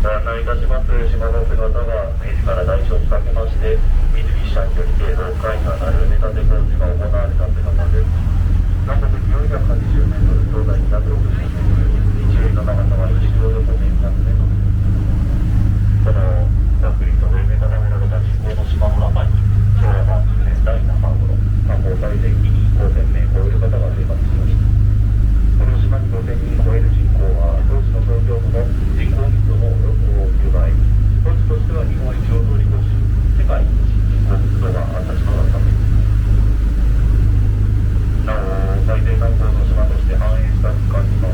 ご案内いたします島の姿が明治から大正にかけまして水木支社によりて老海がなる埋め立て工事が行われた姿です。南北480メートル、東西260メートル、一塁の長さは1キロ横で200メートル。このざっくりと埋め立てられた人工の島の中に昭和30年代中頃、観光最盛期に5000名超える方が生活しました。この島に5000人超える人口は当時の東京都の人口密度の9倍、当時としては日本一を通り越し世界一人口密度があった島だったのです。なお最低観光の島として繁栄した期間にも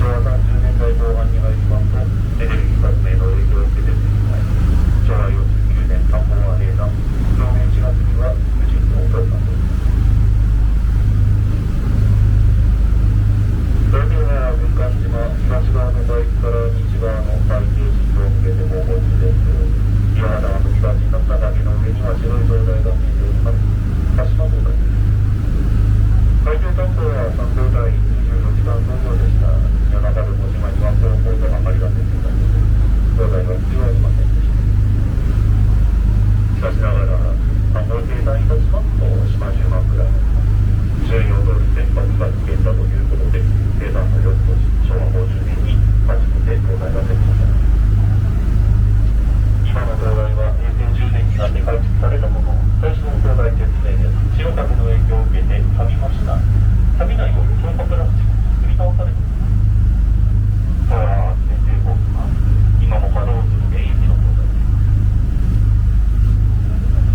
昭和30年代後半に入りますとエネルギー革命の影響を受けて昭和49年田んぼは閉山、同年4月には無人島となっています。それでは軍艦島東側の海域から西側の海底地区を向けて航行中です。岩肌がむき出しになった崖の上には白い灯台が見えております。鹿島灯台です。海上担当は3号台24時間操業でした。夜中でも島には航行と明かりが出ていたので灯台は必要ありませんでした。しかしながら観光停滞いたしますと島10万くらい周囲を通る船舶が危険だということで生産の良き年昭和50年に初めて灯台が設置されます。今の灯台は平成10年になって改築されたもの。最初の灯台設定で潮風の影響を受けて錆びました。錆びないように強化プラスチックに作り直されています。昭和8年15分今も稼働する現役の灯台です。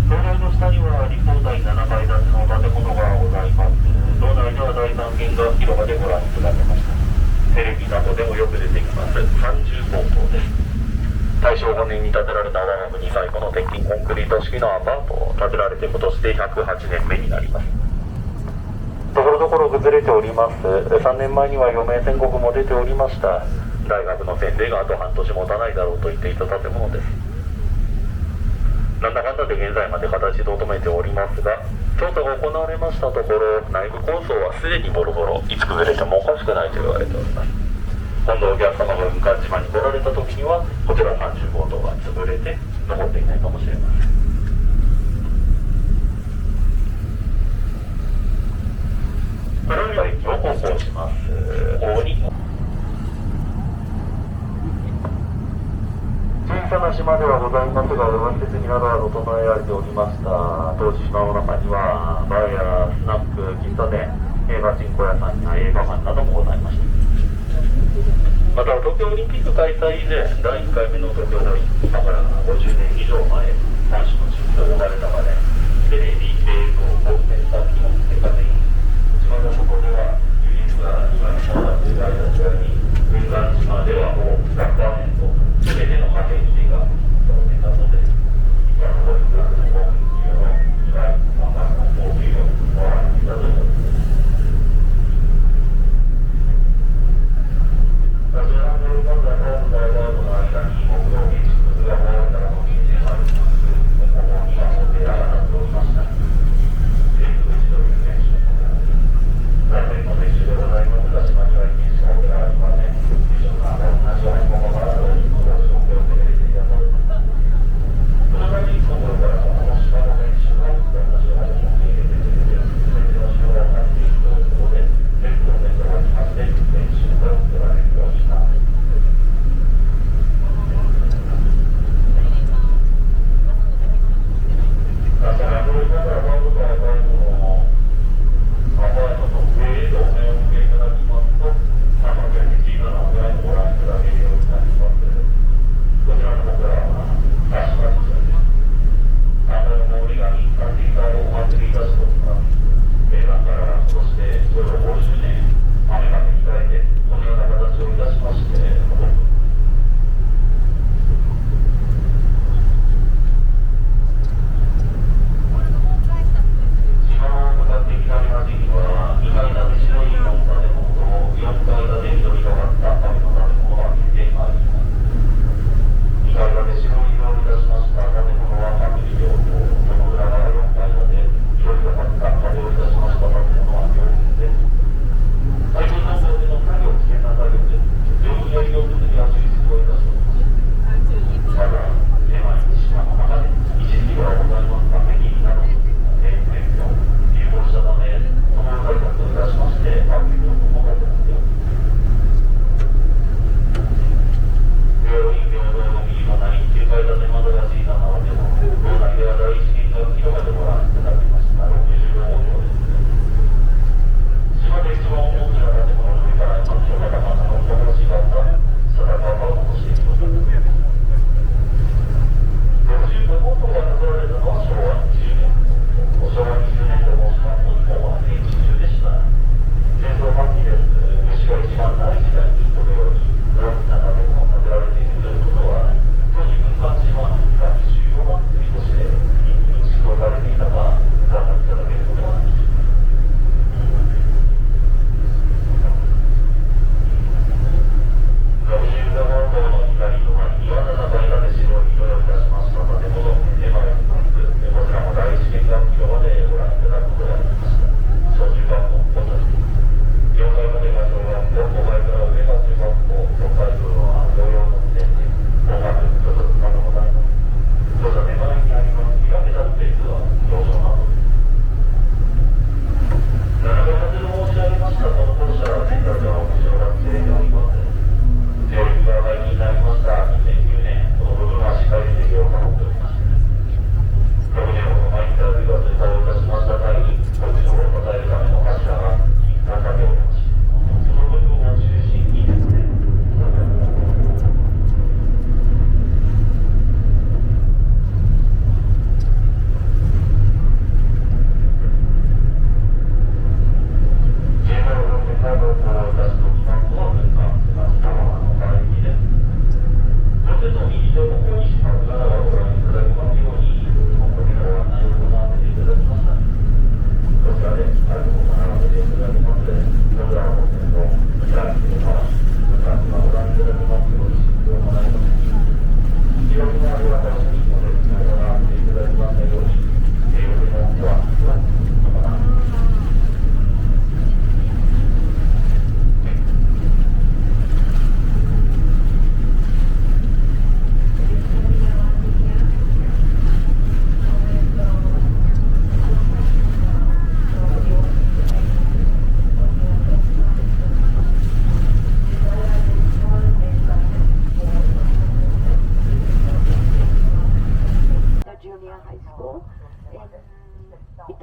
灯台の下には立方体7階建ての建物がございます。道内では大三元が広場でご覧いただけました。テレビなどでもよく出てきます30号棟です。大正5年に建てられた我が国最古の鉄筋コンクリート式のアパートを建てられて今年で108年目になります。ところどころ崩れております。3年前には余命宣告も出ておりました。大学の先生があと半年持たないだろうと言っていた建物です。なんだかんだで現在まで形とどめておりますが、調査が行われましたところ内部構想はすでにボロボロ、いつ崩れてもおかしくないと言われております。今度お客様が軍艦島に来られた時にはこちら30号棟が潰れて残っていないかもしれません。これより駅を航行します。大に小さな島ではございますが運転席などは整えられておりました。当時島の中にはバーやスナック、喫茶店、映画チンコ屋さんや映画館などもございました。また東京オリンピック開催以前第1回目の東京オリンピックから50年以上前三種の地域と呼ばれたまでテレビ、映像、コンテンツ作品、エカメイン島の底ではユニークな今の島が使われたように軍艦島ではもう 100% 全ての派遣地が当然だそうです。今の軍艦の航空の以外3番の航空をご覧いただきます。間に木造建築が終わったのに前半に進む方向には想定が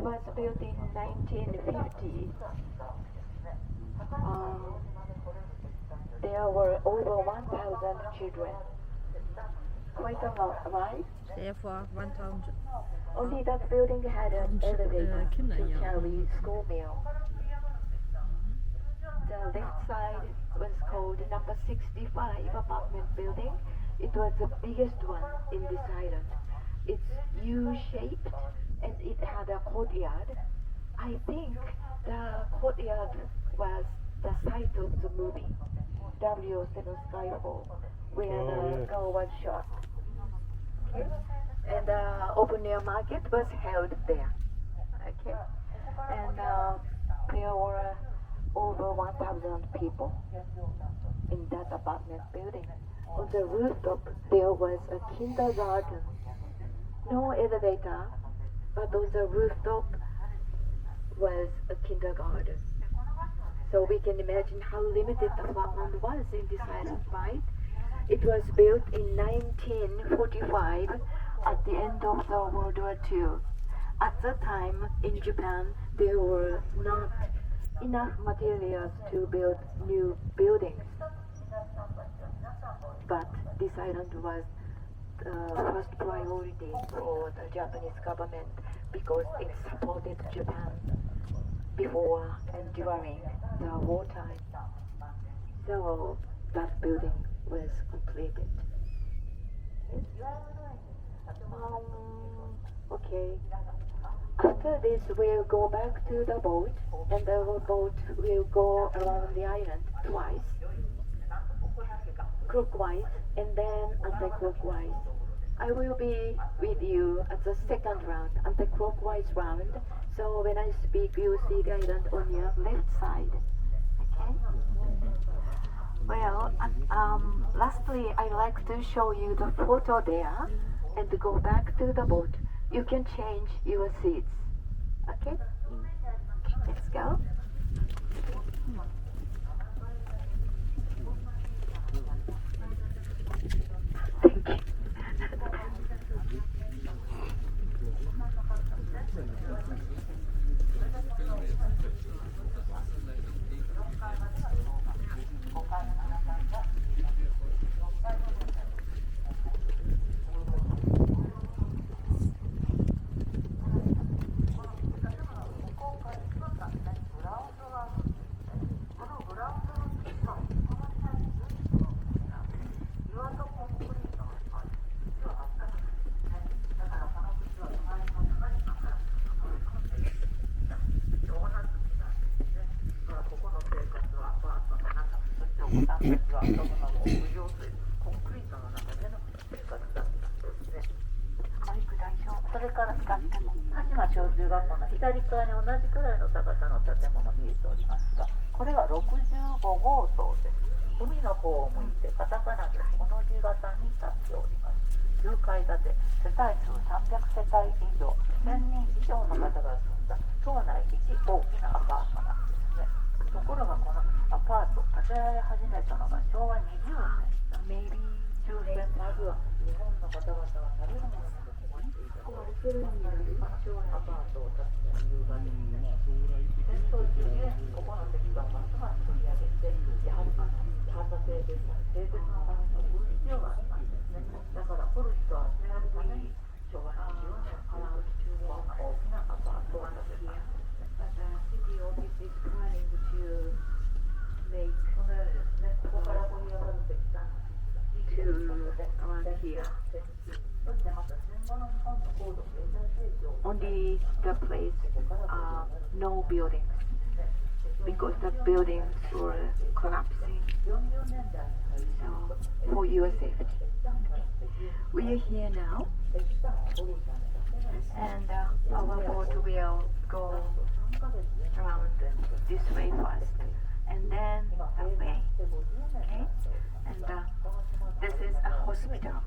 was built in 1950. There were over 1,000 children. Quite a lot, right? Therefore 1000. Only that building had an elevator Kinder to hier. carry school meal. The left side was called number 65 apartment building. It was the biggest one in this island. It's U-shaped and it had a courtyard. I think the courtyard was the site of the movie W07 Skyfall, where the girl was shot. Okay. And the open air market was held there. Okay. And there were over 1,000 people in that apartment building. On the rooftop there was a kindergarten. No elevator, but on the rooftop was a kindergarten. So we can imagine how limited the farmland was in this island, right? It was built in 1945 at the end of the World War II. At that time in Japan there were not enough materials to build new buildings. But this island was first priority for the Japanese government because it supported Japan before and during the wartime. So that building was completed. Okay. After this, we'll go back to the boat, and the boat will go around the island twice, clockwise and then anti-clockwise. I will be with you at the second round, anti-clockwise round. So when I speak, you see the island on your left side. Okay? Well, lastly, I like to show you the photo there and go back to the boat. You can change your seats. Okay? Let's go. Thank you. Only the place, no buildings, because the buildings were collapsing. So, for your safety. We are here now, and our boat will go around this way first, and then that way. Okay? And this is a hospital.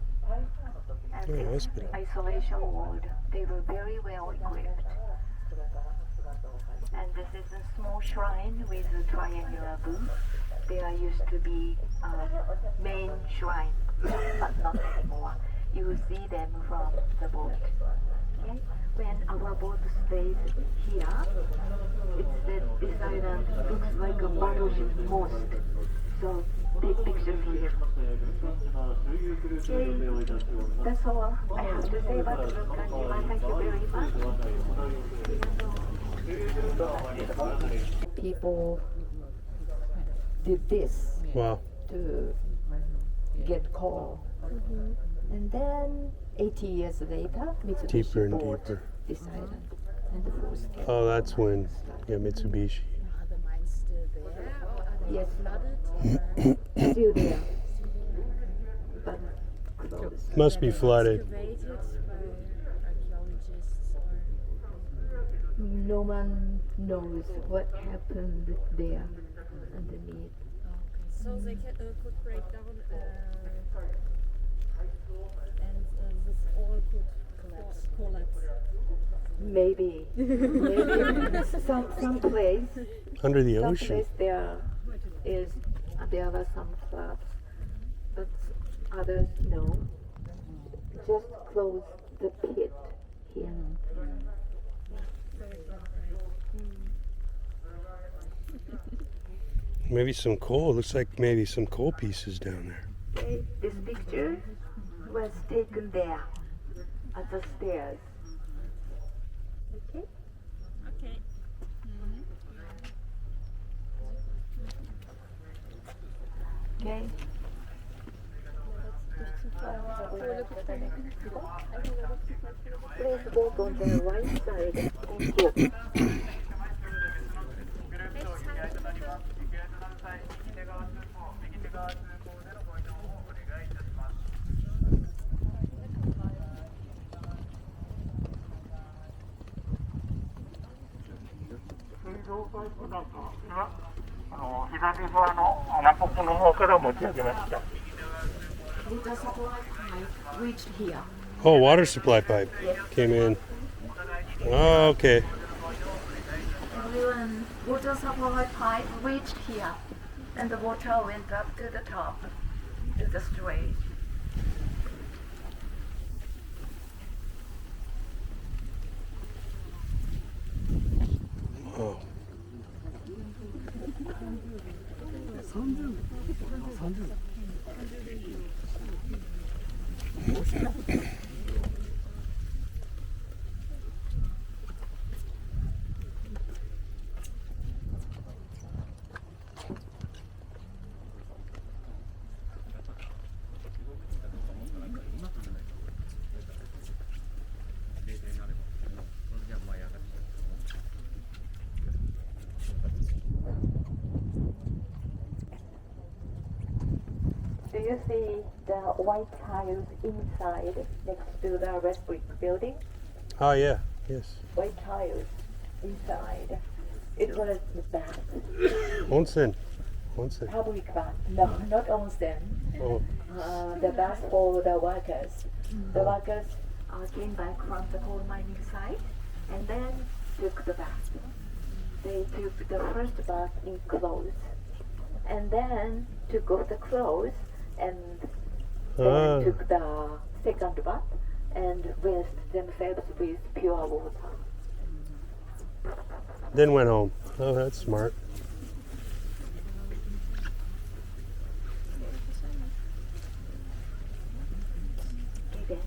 And this isolation ward, they were very well equipped. And this is a small shrine with a triangular roof. There used to be a main shrine, but not anymore. You will see them from the boat. Okay? When our boat stays here, it's that this island looks like a battleship most. So take pictures here. Okay, that's all I have to say about Gunkanjima. Thank you very much. People did this Wow. to get coal. And then 80 years later, Mitsubishi Deeper and bought deeper. this island and the full scale. Oh, that's when, yeah, Mitsubishi. Are the mines still there, or are they Yes. flooded? Still there, but closed. Must be flooded. Excavated by archaeologists, or No one knows what happened there underneath. so they could break down, and this all could collapse. Maybe some place, Under the some ocean. place there were some floods, but others no. Just close the pit here. Maybe some coal. Looks like maybe some coal pieces down there. Okay, this picture was taken there at the stairs. Okay. Okay. Okay. Please walk on the right side. Thank you. Water supply pipe reached here. Oh, water supply pipe came in. Oh, okay. Everyone, water supply pipe reached here, and the water went up to the top, to the strait. Oh. Do you see the white tiles inside next to the red brick building? Oh, yeah. Yes. White tiles inside. It was the bath, Onsen. Onsen. public bath. No, not onsen. Oh. The bath for the workers. The workers came back from the coal mining site and then took the bath. They took the first bath in clothes and then took off the clothes and then took the second bath and rinsed themselves with pure water. Then went home. Oh, that's smart. Okay then,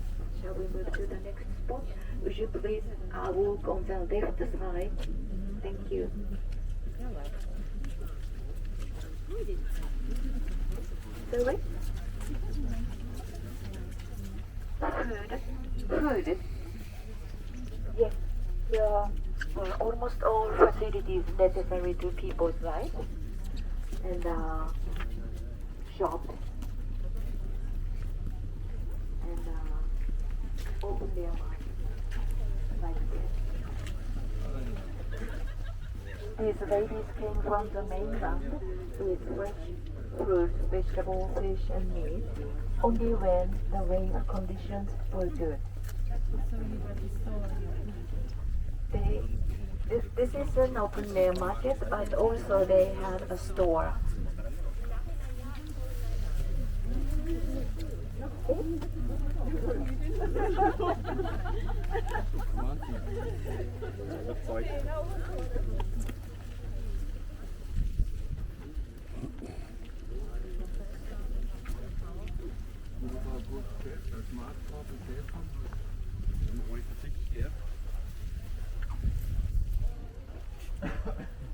shall we move to the next spot? Would you please walk on the left side? Thank you. Sorry? Food. Yes, here are almost all facilities necessary to people's life. And shop. And open their mind. Like this. These ladies came from the mainland with fresh fruit, vegetables, fish and meat, only when the rain conditions were good. This is an open air market, but also they had a store. Okay.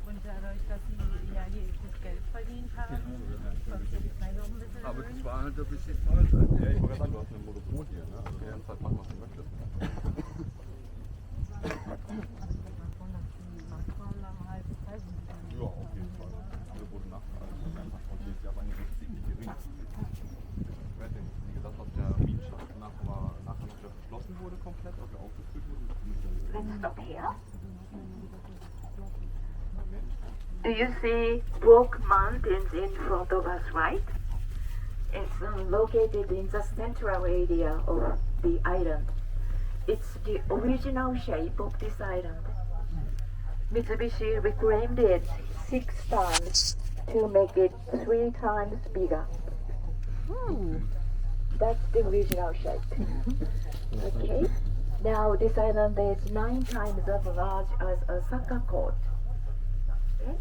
Und dadurch, dass sie ja hier das Geld verdient haben, kostet die Preise auch ein bisschen Aber erhöhen. das war halt ein bisschen falsch. Ja, ich wollte sagen, du hast ein Monopol hier, ne? Also die ganze Zeit machen, was du möchtest. Ja, auf jeden Fall. Angebot und Nachfrage ist einfach und dieses Jahr war eigentlich ziemlich gering. Ich weiß nicht, wie gesagt, ob der Mietschacht nachher noch wieder verschlossen wurde komplett, ob er aufgefüllt wurde. Let's stop here. Do you see Brook Mountains in front of us, right? It's located in the central area of the island. It's the original shape of this island. Mitsubishi reclaimed it 6 times to make it 3 times bigger. That's the original shape. Okay. Now this island is 9 times as large as a soccer court. Okay?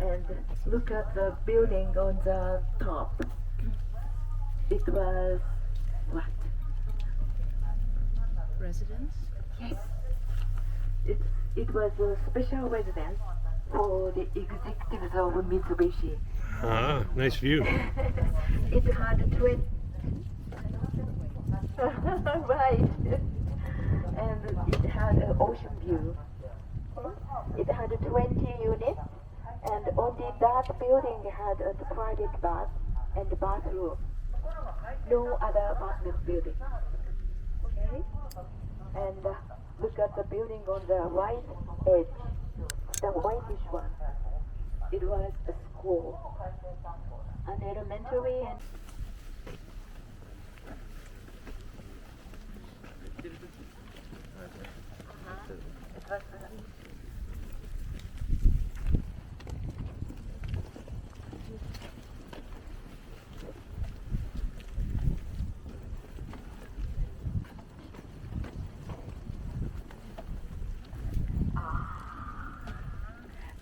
And look at the building on the top. It was what? Residence? Yes. It was a special residence for the executives of Mitsubishi. Ah, nice view. It had a twin. Right. And it had an ocean view. It had 20 units, and only that building had a private bath and bathroom. No other apartment building. Okay? And look at the building on the right edge, the whitish one. It was a school, an elementary and it was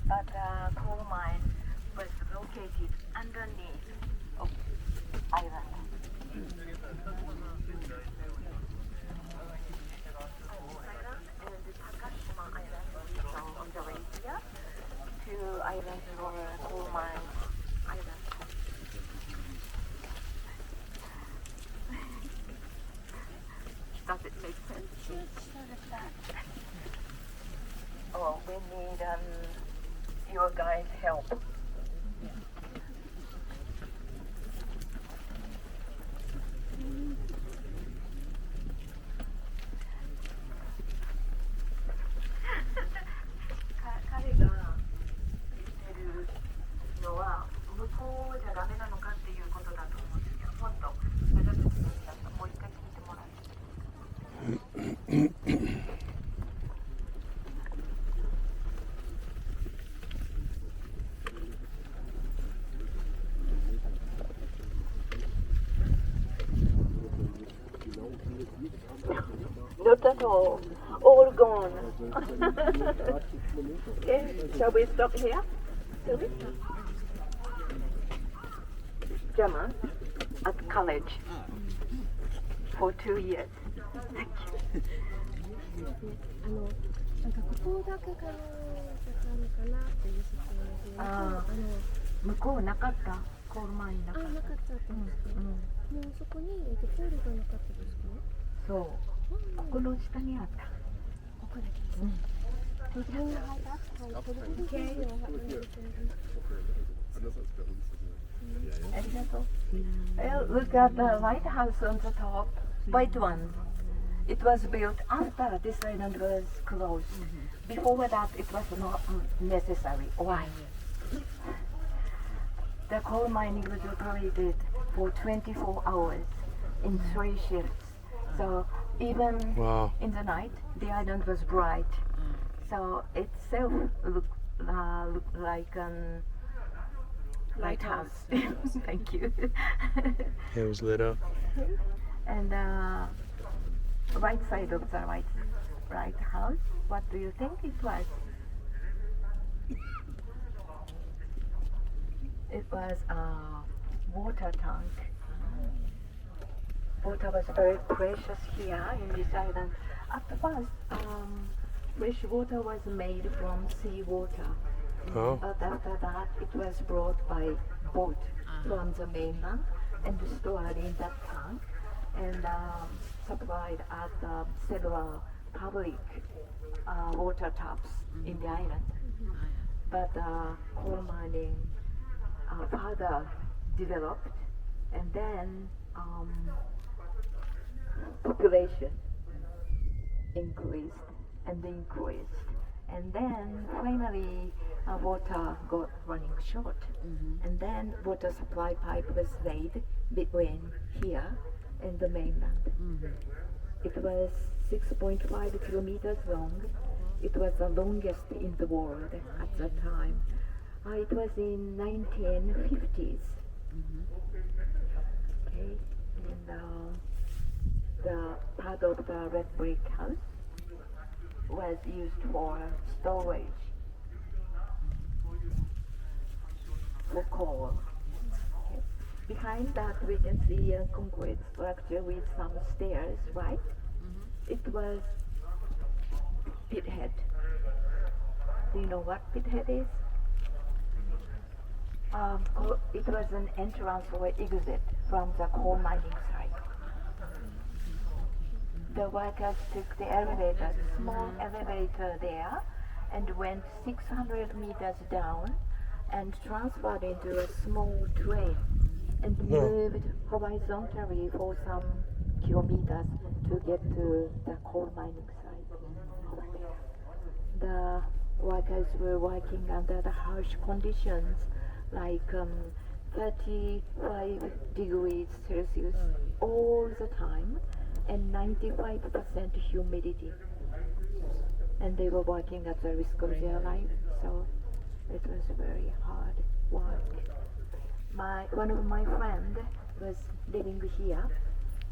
but the coal mine was located underneath of island. And the Takashima Island so on the way here. 2 islands were coal mine islands. Does it make sense? Oh, we need your guys' help.彼が言ってるのは向こうじゃダメなのかっていうことだと思うんですけど、もっと長く聞いたらもう一回聞いてもらって。Not at all gone. Okay, shall we stop here? Shall we? German at college for 2 years. なんかここだけがあるかなっていう説明で、あ向こうなかったコールマインなかった。なかったんですか、もうそこにプールがなかったですか？そう。ここの下にあった。ここだけですね。Did you hide that? Okay. Well, look at the lighthouse on the top, white one. It was built after this island was closed. Before that, it was not necessary. Why? The coal mining was operated for 24 hours in 3 shifts. So even in the night, the island was bright. So itself looked like a lighthouse. Thank you. It was lit up. And right side of the right house. What do you think it was? It was a water tank. Water was very precious here in this island. At first, fresh water was made from seawater. Oh, But after that, it was brought by boat from the mainland and stored in that tank and supplied at several public water taps in the island. But coal mining further developed, and then population increased and increased. And then finally, water got running short. And then water supply pipe was laid between here and the mainland. It was 6.5 kilometers long. It was the longest in the world at that time. It was in 1950s. Okay, and the part of the red brick house was used for storage for coal. Okay. Behind that we can see a concrete structure with some stairs, right? It was pit head. Do you know what pit head is? It was an entrance or exit from the coal mining site. The workers took the elevator, small elevator there, and went 600 meters down and transferred into a small train and moved horizontally for some kilometers to get to the coal mining site. The workers were working under the harsh conditions like 35 degrees Celsius all the time and 95% humidity. And they were working at the risk of their life, so it was very hard work. One of my friends was living here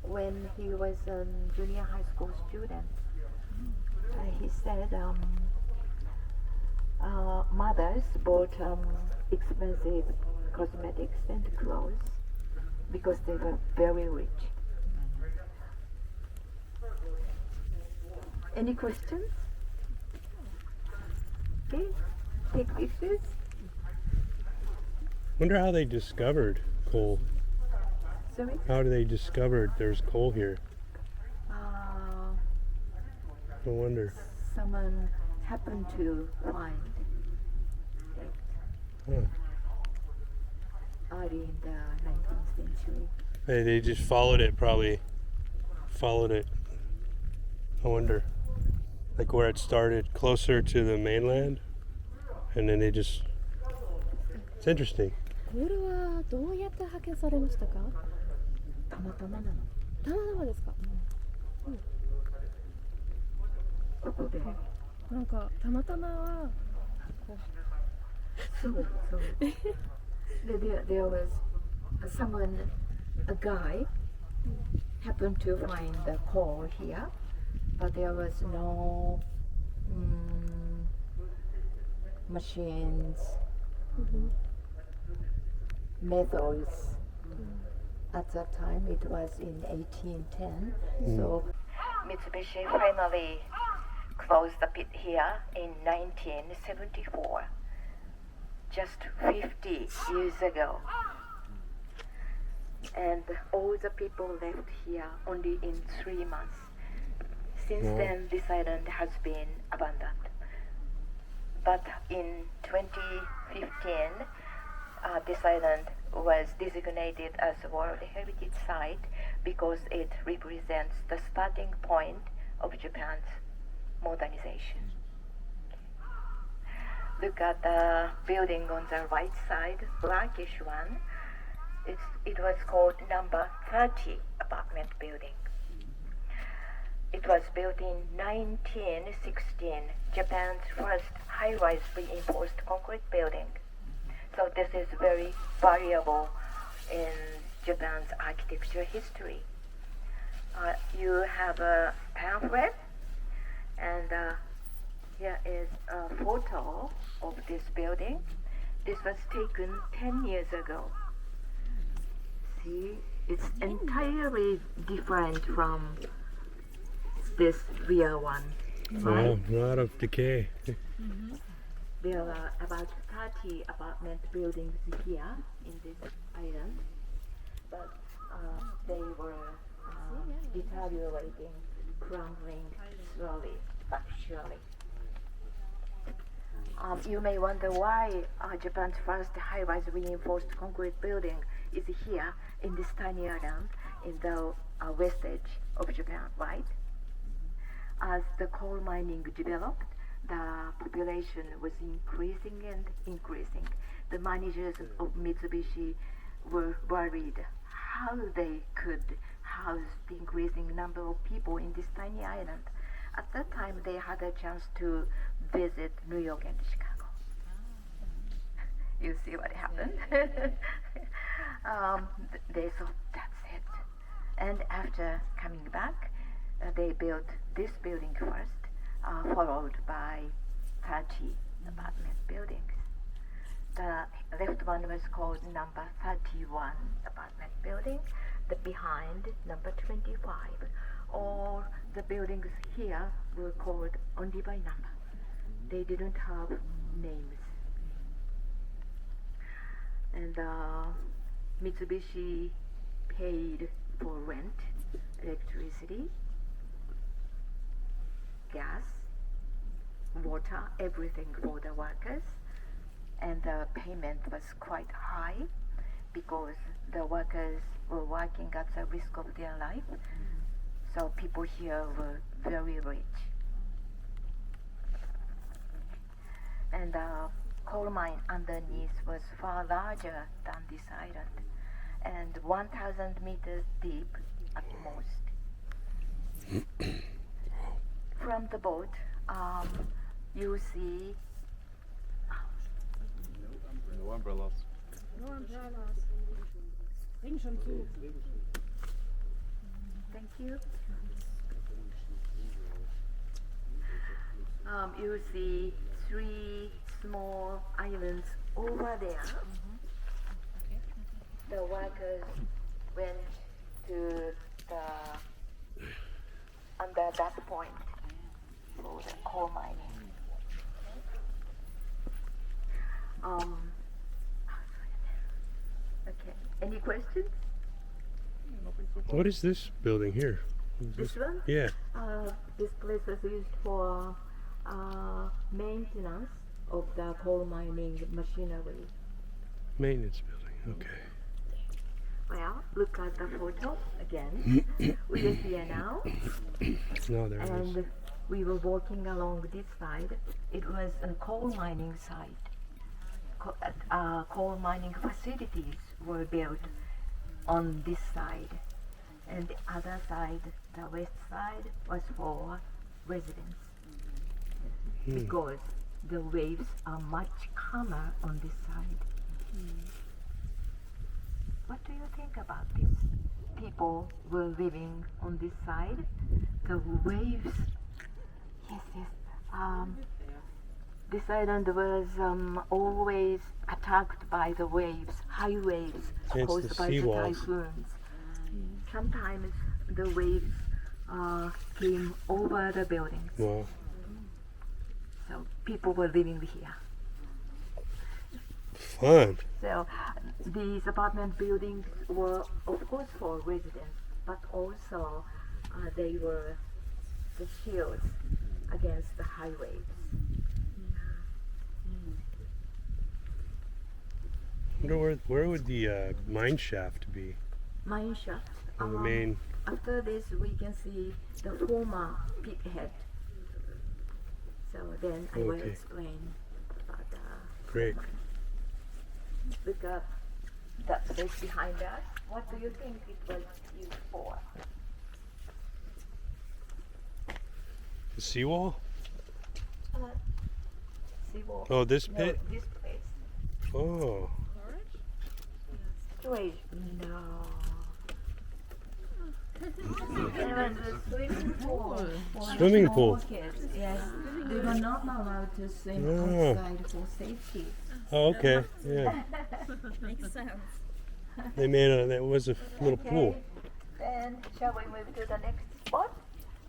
when he was a junior high school student. He said mothers bought expensive cosmetics and clothes because they were very rich. Any questions? Okay, take pictures. wonder how they discovered coal. Sorry? How do they discovered there's coal here? No wonder. Someone happened to find it Huh. early in the 19th century. They just followed it, probably. Followed it. I wonder. Like where it started, closer to the mainland. And then they just... It's interesting. これはどうやって発見されましたか？たまたまなの。たまたまですか？ここで。なんかたまたまはそうそう。there was someone, a guy, happened to find the coal here, but there was no machines, methods. At that time, it was in 1810. So Mitsubishi finally closed the pit here in 1974, just 50 years ago. And all the people left here only in 3 months. Since then, this island has been abandoned. But in 2015, this island was designated as a World Heritage Site because it represents the starting point of Japan's modernization. Look at the building on the right side, blackish one. It was called number 30 apartment building. It was built in 1916, Japan's first high-rise reinforced concrete building. So this is very valuable in Japan's architecture history. Have pamphlet. And here is a photo of this building. This was taken 10 years ago. See, it's entirely different from this real one. Right? Wow, a lot of decay. There are about 30 apartment buildings here in this island, but they were deteriorating, crumbling slowly but surely. You may wonder why Japan's first high-rise reinforced concrete building is here in this tiny island in the west edge of Japan, right? As the coal mining developed, the population was increasing and increasing. The managers of Mitsubishi were worried how they could house the increasing number of people in this tiny island. At that time, they had a chance to visit New York and Chicago. You see what happened? They thought that's it. And after coming back, they built this building first, followed by 30 apartment buildings. The left one was called number 31 apartment building, the behind number 25. All the buildings here were called only by number. They didn't have names. And Mitsubishi paid for rent, electricity, gas, water, everything for the workers. And the payment was quite high because the workers were working at the risk of their life. So people here were very rich. And the coal mine underneath was far larger than this island, and 1,000 meters deep at most. From the boat, you see No umbrellas. No umbrellas. Bring schon zu. Thank you. You see 3 small islands over there. The workers went to the under that point for the coal mining. Okay. Any questions? Nothing so far. What is this building here? What is This one? Yeah. This place was used for maintenance of the coal mining machinery. Maintenance building. Okay. Well, look at the photo again. We are here now, No, there it is. and we were walking along this side. It was a coal mining site. Coal mining facilities were built on this side, and the other side, the west side, was for residents. Because the waves are much calmer on this side. What do you think about this? People were living on this side. The waves. Yes. This island was always attacked by the waves, high waves It's caused the by the seawalls. typhoons. Sometimes the waves came over the buildings. Wow. So people were living here. Fun. So these apartment buildings were, of course, for residents, but also they were the shields against the high waves. I wonder where would the mine shaft be? Mine shaft. On the main. After this, we can see the former pit head. So then I will Okay. explain about the. Great. Look at that place behind us. What do you think it was used for? The seawall? Seawall. Oh, this No, pit? this place. Oh. Storage. No. was a swimming pool. For Swimming small pool. Kids. Yes, they were not allowed to swim Ah. outside for safety. Oh, okay. Yeah. Makes sense. They made a. That was a little pool. Okay, then shall we move to the next spot?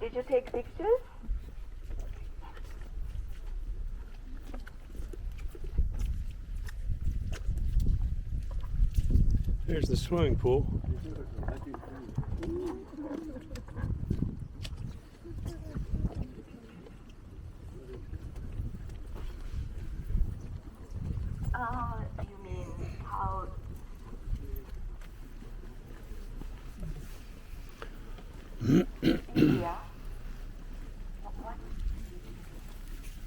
Did you take pictures? There's the swimming pool. You mean how? Yeah.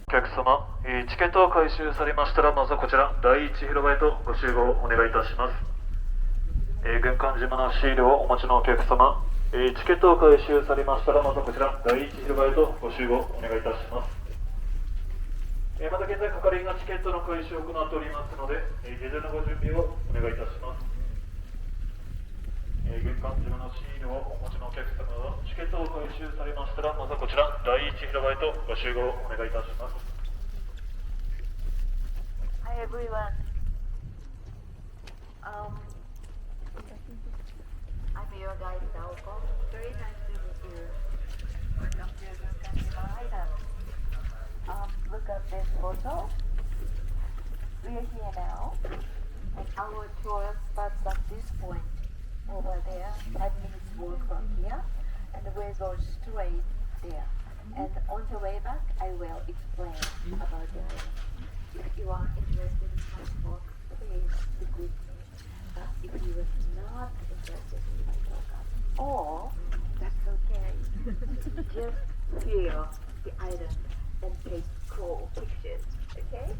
お客様、チケットを回収されましたら、まずはこちら第一広場へとご集合お願いいたします。軍艦島のシールをお持ちのお客様、チケットを回収されましたら、まずはこちら第一広場へとご集合お願いいたします。また現在係員がチケットの回収を行っておりますので、事前のご準備をお願いいたします。軍艦島のシールをお持ちのお客様はチケットを回収されましたら、まずはこちら第一広場へとご集合お願いいたします。 Hi everyone. I'm your guide Naoko. Very nice to meet you. Welcome to Gunkanjima Island. Look at this photo. We are here now, and our tour starts at this point over there. 5 minutes walk from here, and we'll go straight there. And on the way back, I will explain about the island. If you are interested in my talk, please stick with me. If you are not interested in my talk at all, that's okay. Just feel the island and take cool pictures, okay?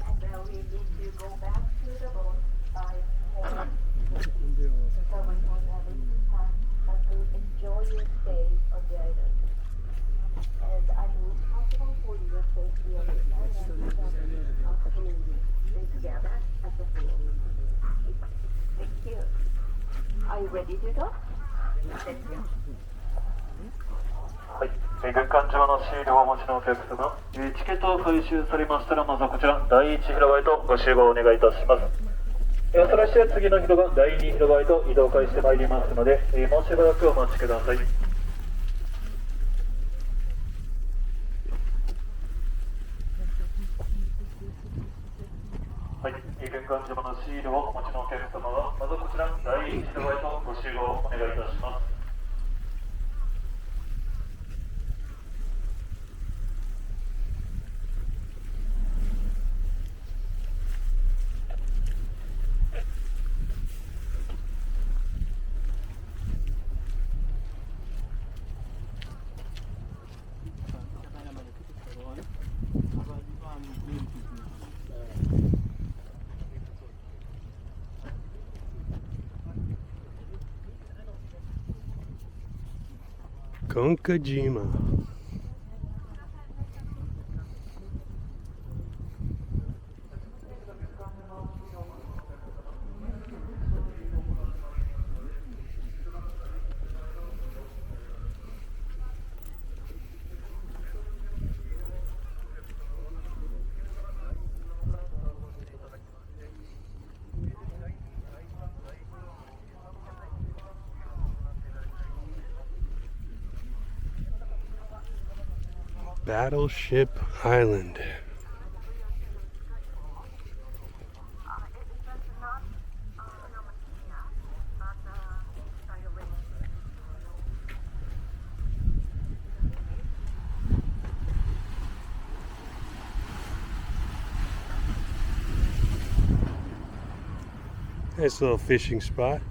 And then we need to go back to the boat by morning. So we won't have any time, but to enjoy your stay on the island. And I'm responsible for your safety on the island. Stay together as a team. Thank you. Are you ready to go? Thank you. はい、軍艦島のシールをお持ちのお客様、チケットを回収されましたら、まずはこちら第一広場へとご集合お願いいたします。それして次の広場、第二広場へと移動開してまいりますので、もうしばらくお待ちください。はい、軍艦島のシールをお持ちのお客様は、まずはこちら第一広場へとご集合お願いいたします。 Gunkanjima. Battleship Island. Nice little fishing spot.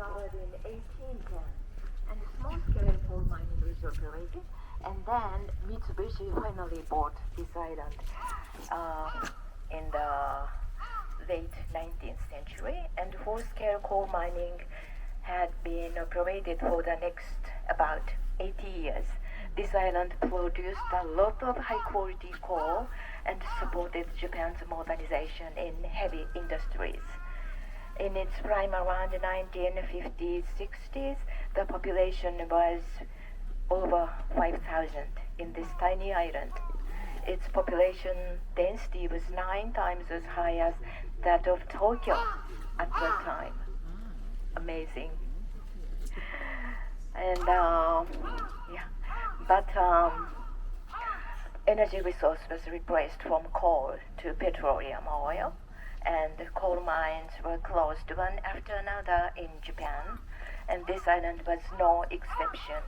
discovered in 1810, and small-scale coal mining was operated, and then Mitsubishi finally bought this island in the late 19th century, and full-scale coal mining had been operated for the next about 80 years. This island produced a lot of high-quality coal and supported Japan's modernization in heavy industries. In its prime around the 1950s, 60s, the population was over 5,000 in this tiny island. Its population density was 9 times as high as that of Tokyo at that time. Amazing. And but energy resource was replaced from coal to petroleum oil, and coal mines were closed one after another in Japan, and this island was no exception.